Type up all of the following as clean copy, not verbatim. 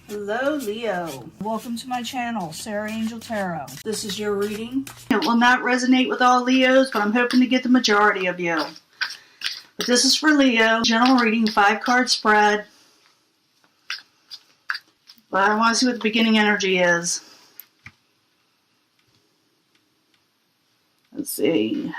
Hello, Leo. Welcome to my channel, Sarah Angel Tarot. This is your reading. It will not resonate with all Leos, but I'm hoping to get the majority of you. But this is for Leo. General reading, 5-card spread. But I want to see what the beginning energy is. Let's see.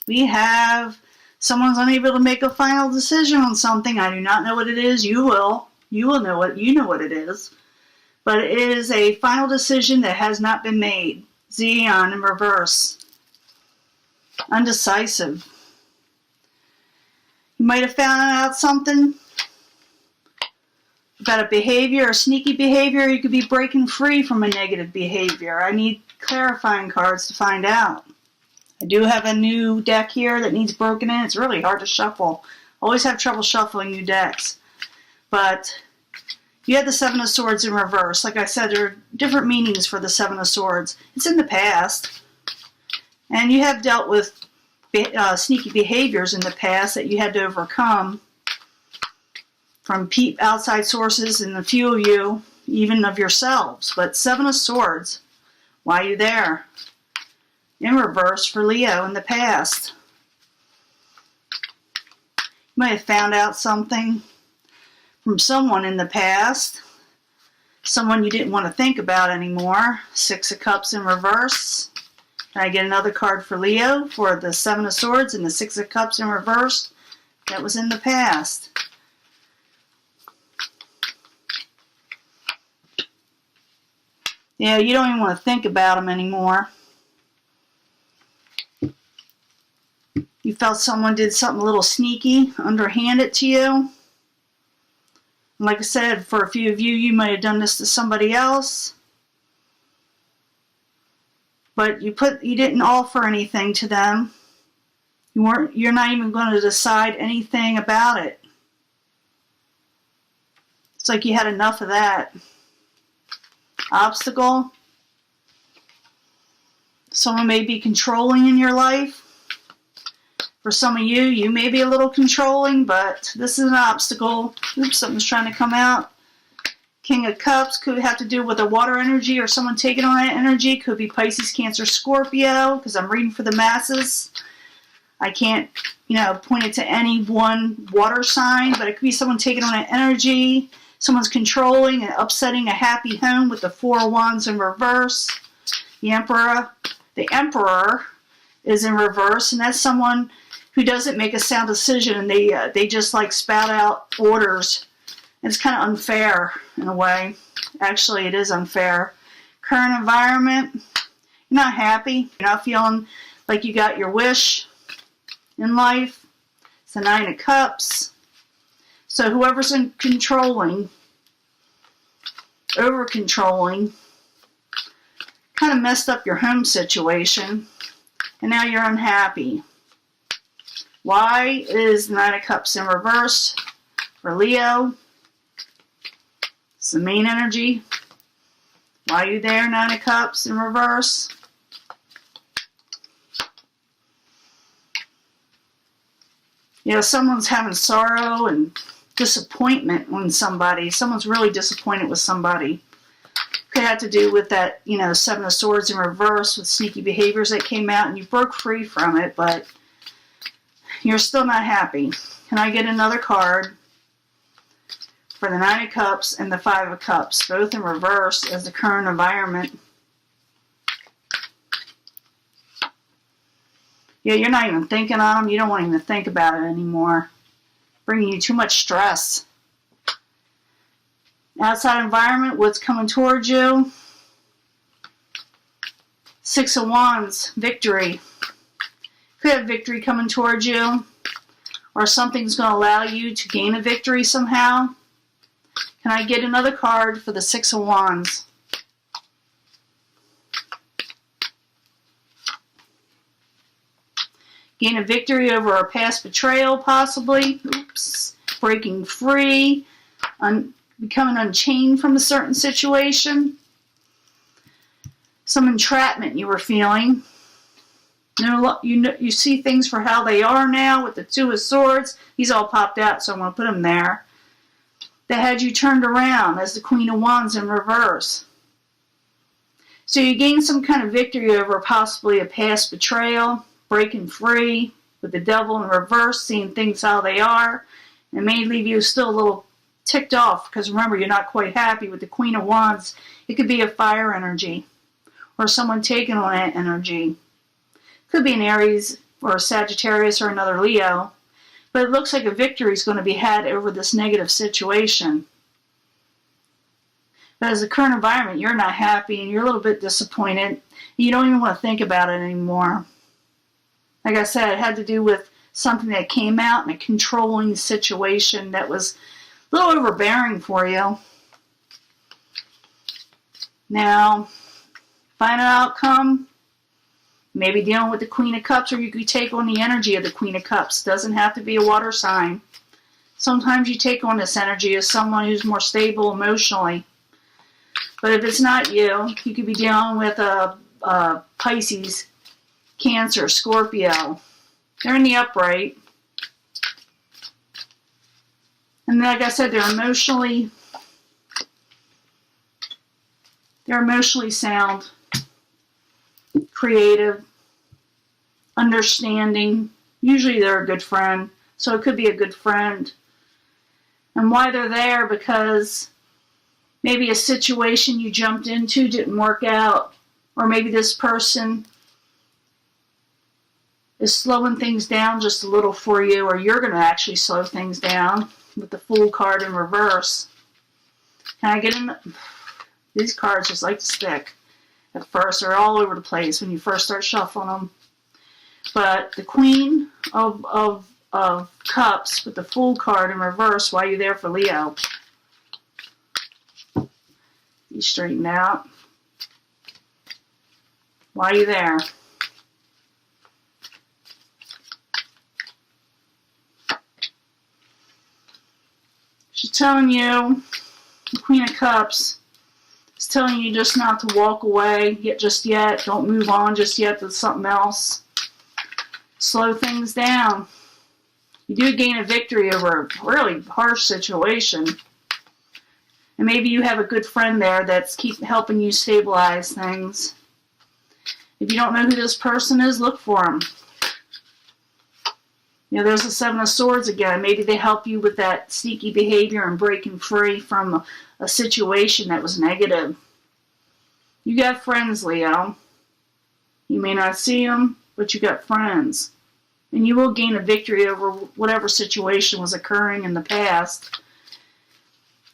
We have someone's unable to make a final decision on something. I do not know what it is. You will. You will know it. You know what it is. But it is a final decision that has not been made. Xeon in reverse. Undecisive. You might have found out something about a behavior or sneaky behavior. You could be breaking free from a negative behavior. I need clarifying cards to find out. I do have a new deck here that needs broken in. It's really hard to shuffle. Always have trouble shuffling new decks. But you have the Seven of Swords in reverse. Like I said, there are different meanings for the Seven of Swords. It's in the past. And you have dealt with sneaky behaviors in the past that you had to overcome from outside sources, and a few of you, even of yourselves. But Seven of Swords, why are you there? In reverse for Leo in the past. You might have found out something from someone in the past, someone you didn't want to think about anymore. Six of Cups in reverse. Can I get another card for Leo for the Seven of Swords and the Six of Cups in reverse? That was in the past. Yeah, you don't even want to think about them anymore. You felt someone did something a little sneaky, underhanded to you. Like I said, for a few of you, you might have done this to somebody else. But you didn't offer anything to them. You're not even going to decide anything about it. It's like you had enough of that. Obstacle. Someone may be controlling in your life. For some of you, you may be a little controlling, but this is an obstacle. Oops, something's trying to come out. King of Cups could have to do with a water energy or someone taking on that energy. Could be Pisces, Cancer, Scorpio, because I'm reading for the masses. I can't, point it to any one water sign, but it could be someone taking on that energy. Someone's controlling and upsetting a happy home with the Four of Wands in reverse. The Emperor is in reverse, and that's someone who doesn't make a sound decision, and they just like spout out orders. It's kind of unfair in a way. Actually, it is unfair. Current environment, you're not happy. You're not feeling like you got your wish in life. It's the Nine of Cups. So whoever's over-controlling, kind of messed up your home situation, and now you're unhappy. Why is the Nine of Cups in reverse for Leo? It's the main energy. Why are you there, Nine of Cups in reverse? Someone's having sorrow and disappointment when someone's really disappointed with somebody. Could have to do with that, Seven of Swords in reverse with sneaky behaviors that came out, and you broke free from it, but you're still not happy. Can I get another card for the Nine of Cups and the Five of Cups, both in reverse as the current environment? Yeah, you're not even thinking on them. You don't want to even think about it anymore. Bringing you too much stress. Outside environment, what's coming towards you? Six of Wands, victory. Could have victory coming towards you, or something's going to allow you to gain a victory somehow. Can I get another card for the Six of Wands? Gain a victory over a past betrayal, possibly. Oops. Breaking free. Becoming unchained from a certain situation. Some entrapment you were feeling. You see things for how they are now with the Two of Swords. He's all popped out, so I'm going to put him there. that had you turned around as the Queen of Wands in reverse. So you gain some kind of victory over possibly a past betrayal, breaking free with the Devil in reverse, seeing things how they are. It may leave you still a little ticked off because remember, you're not quite happy with the Queen of Wands. It could be a fire energy or someone taking on that energy. Could be an Aries or a Sagittarius or another Leo. But it looks like a victory is going to be had over this negative situation. But as the current environment, you're not happy and you're a little bit disappointed. You don't even want to think about it anymore. Like I said, it had to do with something that came out in a controlling situation that was a little overbearing for you. Now, final outcome, maybe dealing with the Queen of Cups, or you could take on the energy of the Queen of Cups. Doesn't have to be a water sign. Sometimes you take on this energy as someone who's more stable emotionally. But if it's not you, you could be dealing with a Pisces, Cancer, Scorpio. They're in the upright. And like I said, they're emotionally sound, creative, understanding. Usually they're a good friend. So it could be a good friend. And why they're there, because maybe a situation you jumped into didn't work out. Or maybe this person is slowing things down just a little for you, or you're going to actually slow things down with the Fool card in reverse. Can I get in? These cards just like to stick at first. They're all over the place when you first start shuffling them. But the Queen of Cups with the Fool card in reverse, why are you there for Leo? You straighten out. Why are you there? She's telling you, the Queen of Cups is telling you just not to walk away just yet. Don't move on just yet to something else. Slow things down. You do gain a victory over a really harsh situation. And maybe you have a good friend there that's helping you stabilize things. If you don't know who this person is, look for them. You know, there's the Seven of Swords again. Maybe they help you with that sneaky behavior and breaking free from a situation that was negative. You got friends, Leo. You may not see them, but you got friends. And you will gain a victory over whatever situation was occurring in the past.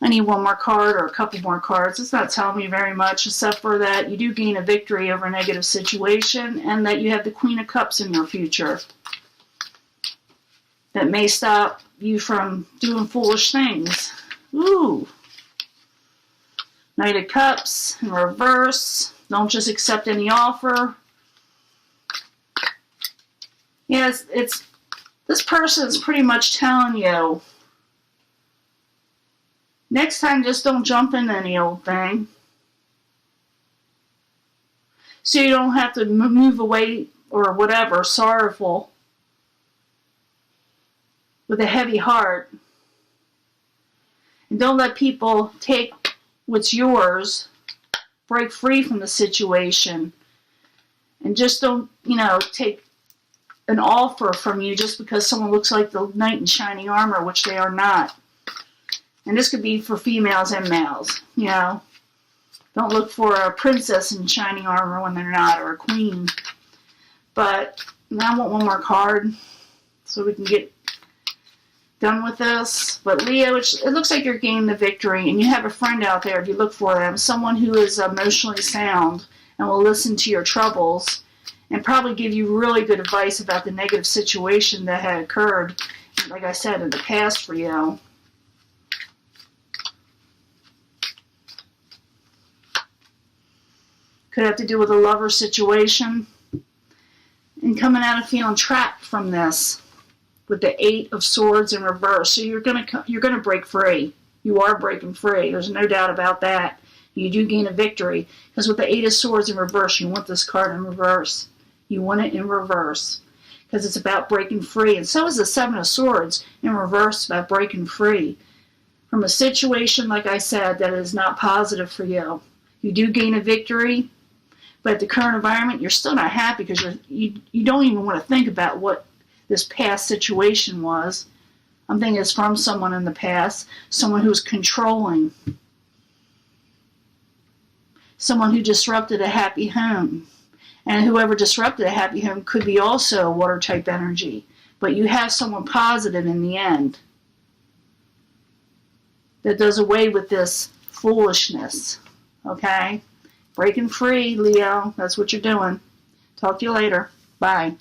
I need one more card or a couple more cards. It's not telling me very much, except for that you do gain a victory over a negative situation and that you have the Queen of Cups in your future. That may stop you from doing foolish things. Ooh. Knight of Cups in reverse. Don't just accept any offer. Yes, this person is pretty much telling you, next time just don't jump into any old thing. So you don't have to move away or whatever, sorrowful, with a heavy heart. And don't let people take what's yours. Break free from the situation. And just don't, take an offer from you just because someone looks like the knight in shining armor, which they are not. And this could be for females and males, Don't look for a princess in shining armor when they're not, or a queen. But now I want one more card so we can get done with this. But Leo, it looks like you're gaining the victory, and you have a friend out there if you look for them, someone who is emotionally sound and will listen to your troubles and probably give you really good advice about the negative situation that had occurred, like I said, in the past for you. Could have to do with a lover situation and coming out of feeling trapped from this with the Eight of Swords in reverse. So you're gonna break free. You are breaking free. There's no doubt about that. You do gain a victory because with the Eight of Swords in reverse, you want this card in reverse. You want it in reverse because it's about breaking free. And so is the Seven of Swords in reverse, about breaking free from a situation, like I said, that is not positive for you. You do gain a victory, but the current environment, you're still not happy because you don't even want to think about what this past situation was. I'm thinking it's from someone in the past, someone who's controlling, someone who disrupted a happy home. And whoever disrupted a happy home could be also a water type energy. But you have someone positive in the end that does away with this foolishness. Okay? Breaking free, Leo. That's what you're doing. Talk to you later. Bye.